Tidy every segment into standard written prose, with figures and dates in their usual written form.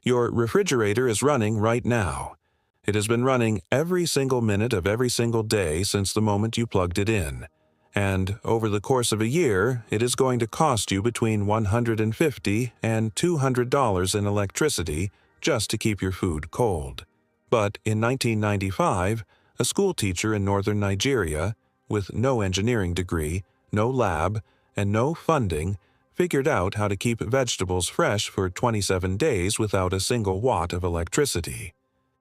Your refrigerator is running right now. It has been running every single minute of every single day since the moment you plugged it in. And over the course of a year, it is going to cost you between $150 and $200 in electricity just to keep your food cold. But in 1995, a schoolteacher in northern Nigeria, with no engineering degree, no lab, and no funding, figured out how to keep vegetables fresh for 27 days without a single watt of electricity,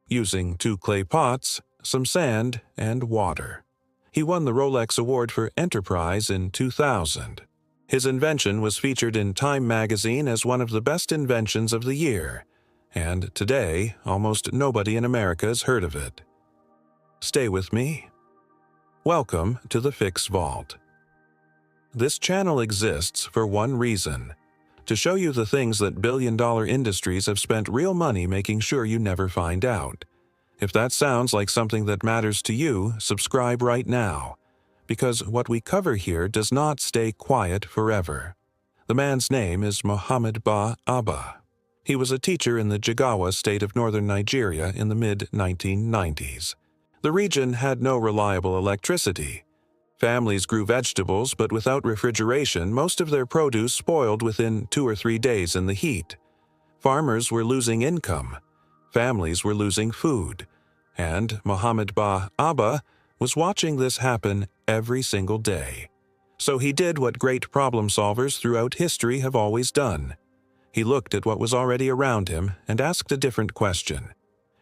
using 2 clay pots, some sand, and water. He won the Rolex Award for Enterprise in 2000. His invention was featured in Time magazine as one of the best inventions of the year, and today almost nobody in America has heard of it. Stay with me. Welcome to the Fix Vault. This channel exists for one reason: to show you the things that billion-dollar industries have spent real money making sure you never find out. If that sounds like something that matters to you, subscribe right now, because what we cover here does not stay quiet forever. The man's name is Mohammed Bah Abba. He was a teacher in the Jigawa state of northern Nigeria in the mid-1990s. The region had no reliable electricity. Families grew vegetables, but without refrigeration, most of their produce spoiled within 2 or 3 days in the heat. Farmers were losing income. Families were losing food. And Mohammed Bah Abba was watching this happen every single day. So he did what great problem solvers throughout history have always done. He looked at what was already around him and asked a different question.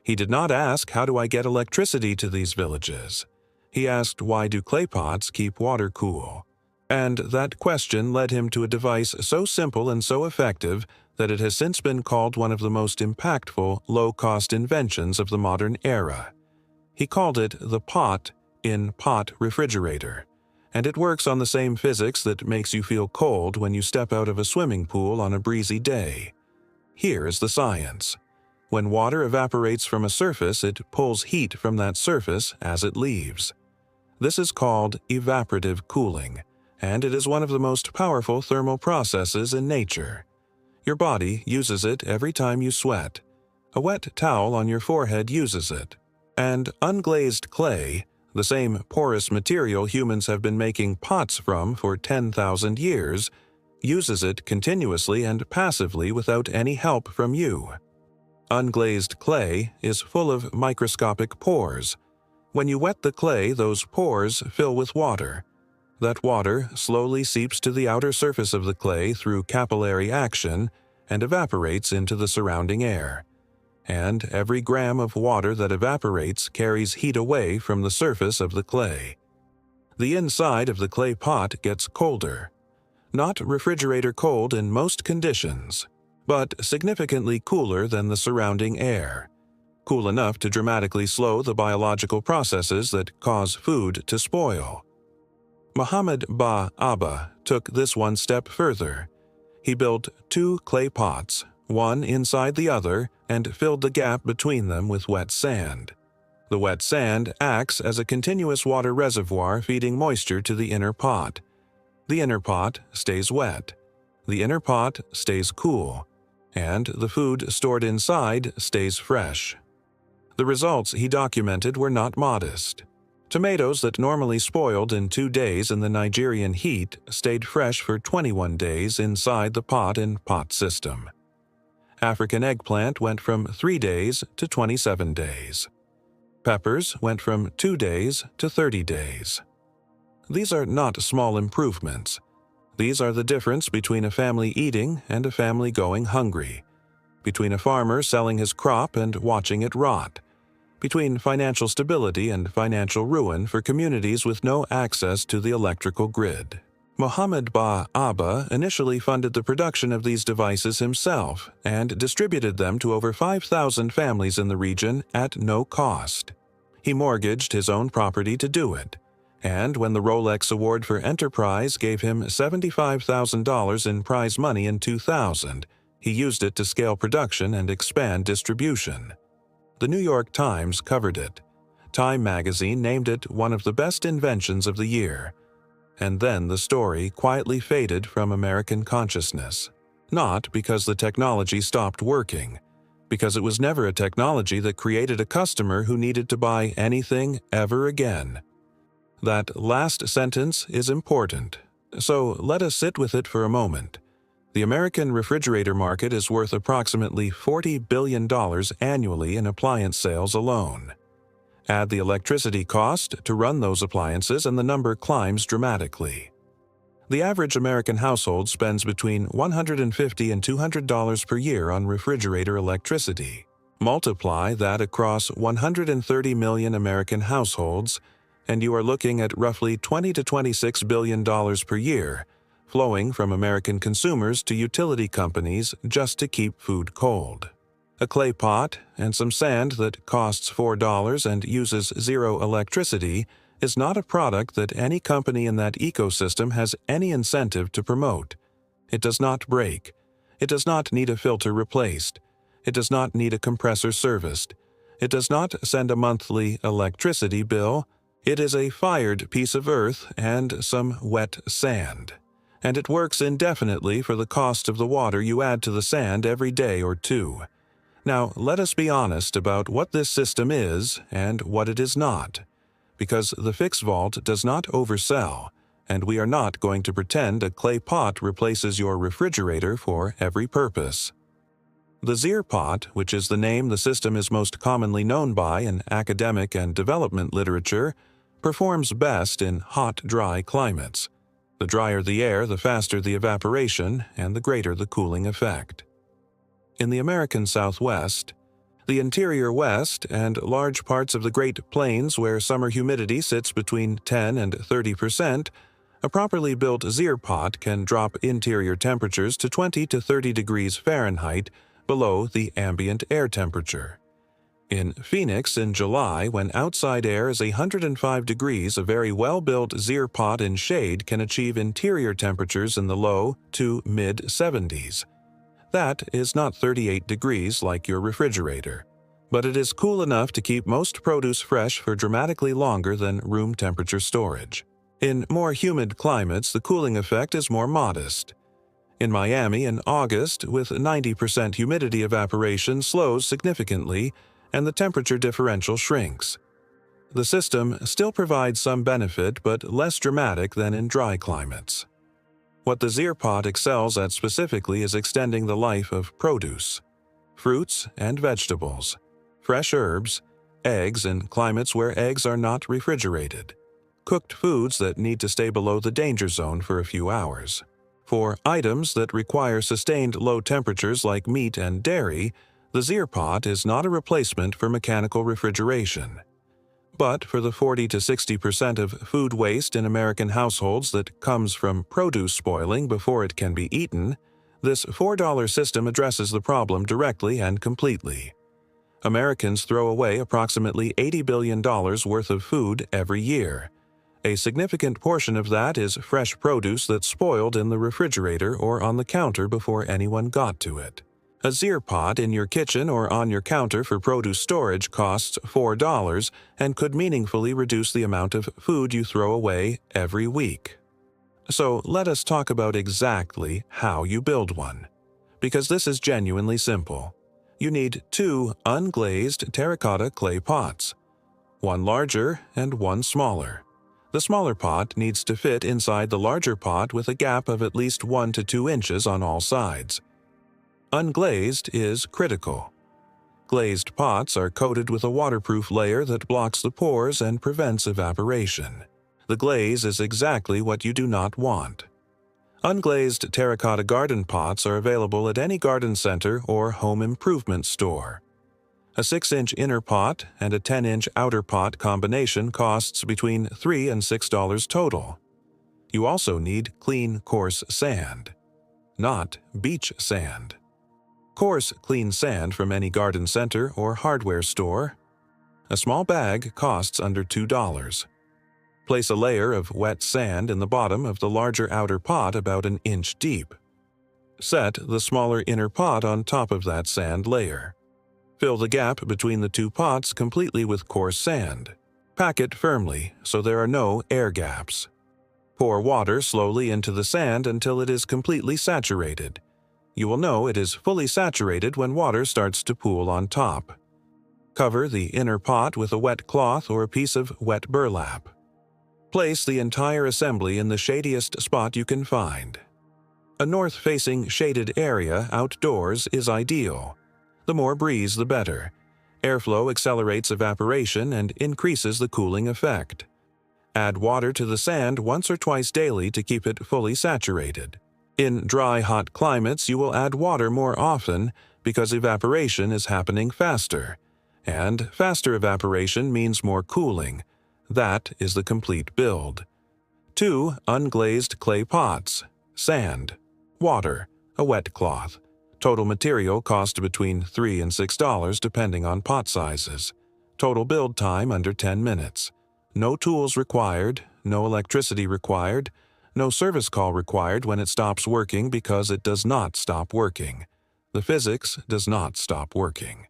He did not ask, how do I get electricity to these villages? He asked, why do clay pots keep water cool? And that question led him to a device so simple and so effective that it has since been called one of the most impactful, low-cost inventions of the modern era. He called it the pot-in-pot refrigerator, and it works on the same physics that makes you feel cold when you step out of a swimming pool on a breezy day. Here is the science. When water evaporates from a surface, it pulls heat from that surface as it leaves. This is called evaporative cooling, and it is one of the most powerful thermal processes in nature. Your body uses it every time you sweat. A wet towel on your forehead uses it. And unglazed clay, the same porous material humans have been making pots from for 10,000 years, uses it continuously and passively without any help from you. Unglazed clay is full of microscopic pores. When you wet the clay, those pores fill with water. That water slowly seeps to the outer surface of the clay through capillary action and evaporates into the surrounding air. And every gram of water that evaporates carries heat away from the surface of the clay. The inside of the clay pot gets colder. Not refrigerator cold in most conditions, but significantly cooler than the surrounding air. Cool enough to dramatically slow the biological processes that cause food to spoil. Mohammed Bah Abba took this one step further. He built 2 clay pots, one inside the other, and filled the gap between them with wet sand. The wet sand acts as a continuous water reservoir feeding moisture to the inner pot. The inner pot stays wet. The inner pot stays cool. And the food stored inside stays fresh. The results he documented were not modest. Tomatoes that normally spoiled in 2 days in the Nigerian heat stayed fresh for 21 days inside the pot-in-pot system. African eggplant went from 3 days to 27 days. Peppers went from 2 days to 30 days. These are not small improvements. These are the difference between a family eating and a family going hungry, between a farmer selling his crop and watching it rot, between financial stability and financial ruin for communities with no access to the electrical grid. Mohammed Bah Abba initially funded the production of these devices himself and distributed them to over 5,000 families in the region at no cost. He mortgaged his own property to do it. And when the Rolex Award for Enterprise gave him $75,000 in prize money in 2000, he used it to scale production and expand distribution. The New York Times covered it. Time magazine named it one of the best inventions of the year. And then the story quietly faded from American consciousness. Not because the technology stopped working, because it was never a technology that created a customer who needed to buy anything ever again. That last sentence is important, so let us sit with it for a moment. The American refrigerator market is worth approximately $40 billion annually in appliance sales alone. Add the electricity cost to run those appliances and the number climbs dramatically. The average American household spends between $150 and $200 per year on refrigerator electricity. Multiply that across 130 million American households, and you are looking at roughly $20 to $26 billion per year, flowing from American consumers to utility companies just to keep food cold. A clay pot and some sand that costs $4 and uses zero electricity is not a product that any company in that ecosystem has any incentive to promote. It does not break. It does not need a filter replaced. It does not need a compressor serviced. It does not send a monthly electricity bill. It is a fired piece of earth and some wet sand. And it works indefinitely for the cost of the water you add to the sand every day or two. Now, let us be honest about what this system is and what it is not, because the Fix Vault does not oversell, and we are not going to pretend a clay pot replaces your refrigerator for every purpose. The zeer pot, which is the name the system is most commonly known by in academic and development literature, performs best in hot, dry climates. The drier the air, the faster the evaporation, and the greater the cooling effect. In the American Southwest, the interior West, and large parts of the Great Plains where summer humidity sits between 10 and 30%, a properly built zeer pot can drop interior temperatures to 20 to 30 degrees Fahrenheit below the ambient air temperature. In Phoenix in July, when outside air is 105 degrees, a very well-built zeer pot in shade can achieve interior temperatures in the low to mid-70s. That is not 38 degrees like your refrigerator, but it is cool enough to keep most produce fresh for dramatically longer than room temperature storage. In more humid climates, the cooling effect is more modest. In Miami in August, with 90% humidity, evaporation slows significantly and the temperature differential shrinks. The system still provides some benefit, but less dramatic than in dry climates. What the zeer pot excels at specifically is extending the life of produce, fruits and vegetables, fresh herbs, eggs in climates where eggs are not refrigerated, cooked foods that need to stay below the danger zone for a few hours. For items that require sustained low temperatures like meat and dairy, the zeer pot is not a replacement for mechanical refrigeration. But for the 40 to 60% of food waste in American households that comes from produce spoiling before it can be eaten, this $4 system addresses the problem directly and completely. Americans throw away approximately $80 billion worth of food every year. A significant portion of that is fresh produce that spoiled in the refrigerator or on the counter before anyone got to it. A zeer pot in your kitchen or on your counter for produce storage costs $4 and could meaningfully reduce the amount of food you throw away every week. So let us talk about exactly how you build one, because this is genuinely simple. You need 2 unglazed terracotta clay pots, one larger and one smaller. The smaller pot needs to fit inside the larger pot with a gap of at least 1 to 2 inches on all sides. Unglazed is critical. Glazed pots are coated with a waterproof layer that blocks the pores and prevents evaporation. The glaze is exactly what you do not want. Unglazed terracotta garden pots are available at any garden center or home improvement store. A 6-inch inner pot and a 10-inch outer pot combination costs between $3 and $6 total. You also need clean, coarse sand, not beach sand. Coarse, clean sand from any garden center or hardware store. A small bag costs under $2. Place a layer of wet sand in the bottom of the larger outer pot about an inch deep. Set the smaller inner pot on top of that sand layer. Fill the gap between the 2 pots completely with coarse sand. Pack it firmly so there are no air gaps. Pour water slowly into the sand until it is completely saturated. You will know it is fully saturated when water starts to pool on top. Cover the inner pot with a wet cloth or a piece of wet burlap. Place the entire assembly in the shadiest spot you can find. A north-facing shaded area outdoors is ideal. The more breeze, the better. Airflow accelerates evaporation and increases the cooling effect. Add water to the sand once or twice daily to keep it fully saturated. In dry, hot climates, you will add water more often because evaporation is happening faster. And faster evaporation means more cooling. That is the complete build. 2 unglazed clay pots, sand, water, a wet cloth. Total material cost between $3 and $6 depending on pot sizes. Total build time under 10 minutes. No tools required, no electricity required, no service call required when it stops working because it does not stop working. The physics does not stop working.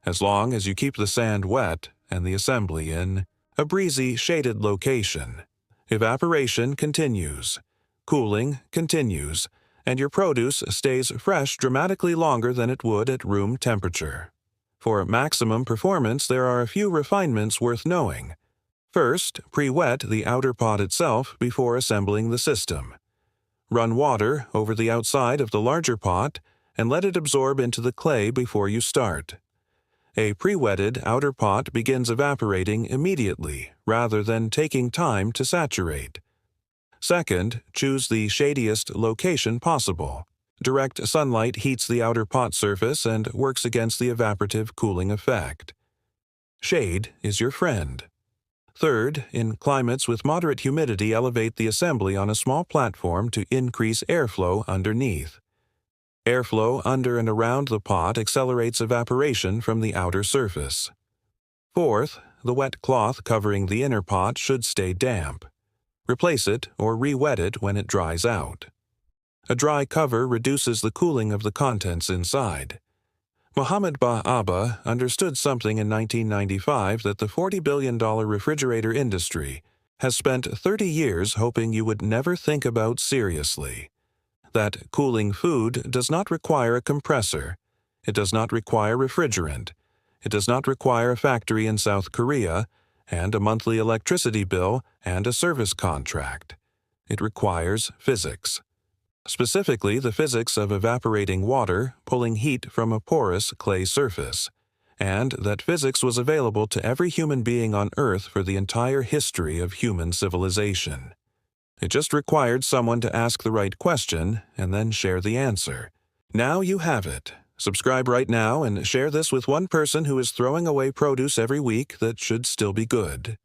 As long as you keep the sand wet and the assembly in a breezy, shaded location. Evaporation continues. Cooling continues. And your produce stays fresh dramatically longer than it would at room temperature. For maximum performance, there are a few refinements worth knowing. First, pre-wet the outer pot itself before assembling the system. Run water over the outside of the larger pot and let it absorb into the clay before you start. A pre-wetted outer pot begins evaporating immediately rather than taking time to saturate. Second, choose the shadiest location possible. Direct sunlight heats the outer pot surface and works against the evaporative cooling effect. Shade is your friend. Third, in climates with moderate humidity, elevate the assembly on a small platform to increase airflow underneath. Airflow under and around the pot accelerates evaporation from the outer surface. Fourth, the wet cloth covering the inner pot should stay damp. Replace it or re-wet it when it dries out. A dry cover reduces the cooling of the contents inside. Mohammed Bah Abba understood something in 1995 that the $40 billion refrigerator industry has spent 30 years hoping you would never think about seriously. That cooling food does not require a compressor. It does not require refrigerant. It does not require a factory in South Korea and a monthly electricity bill and a service contract. It requires physics. Specifically, the physics of evaporating water, pulling heat from a porous clay surface, and that physics was available to every human being on Earth for the entire history of human civilization. It just required someone to ask the right question and then share the answer. Now you have it. Subscribe right now and share this with one person who is throwing away produce every week that should still be good.